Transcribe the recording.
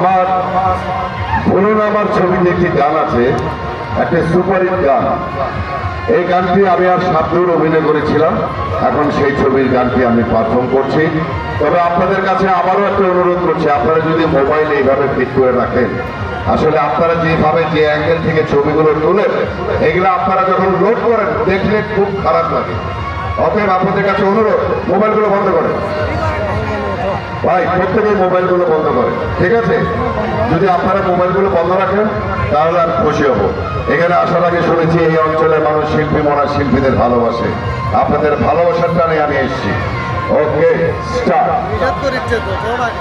আমার বলুন আমার ছবিতে একটি গান আছে, একটা সুপারহিট গান। এই গানটি আমি আর শাবনূর অভিনয় করেছিলাম, এখন সেই ছবির গানটি আমি পারফর্ম করছি। তবে আপনাদের কাছে আবারও একটা অনুরোধ করছি, আপনারা যদি মোবাইল এইভাবে ফিট করে রাখেন, আসলে আপনারা যেভাবে যে অ্যাঙ্গেল থেকে ছবিগুলো তোলেন, এগুলো আপনারা যখন লোড করেন দেখলে খুব খারাপ লাগে। অতএব আপনাদের কাছে অনুরোধ, মোবাইলগুলো বন্ধ করেন ভাই, প্রত্যেকেই মোবাইলগুলো বন্ধ করেন, ঠিক আছে? যদি আপনারা মোবাইলগুলো বন্ধ রাখেন তাহলে আমি খুশি হব। এখানে আসার আগে শুনেছি এই অঞ্চলের মানুষ শিল্পী মনা শিল্পীদের ভালোবাসে, আপনাদের ভালোবাসার টানে আমি এসেছি। ওকে, স্টার্ট। ভাই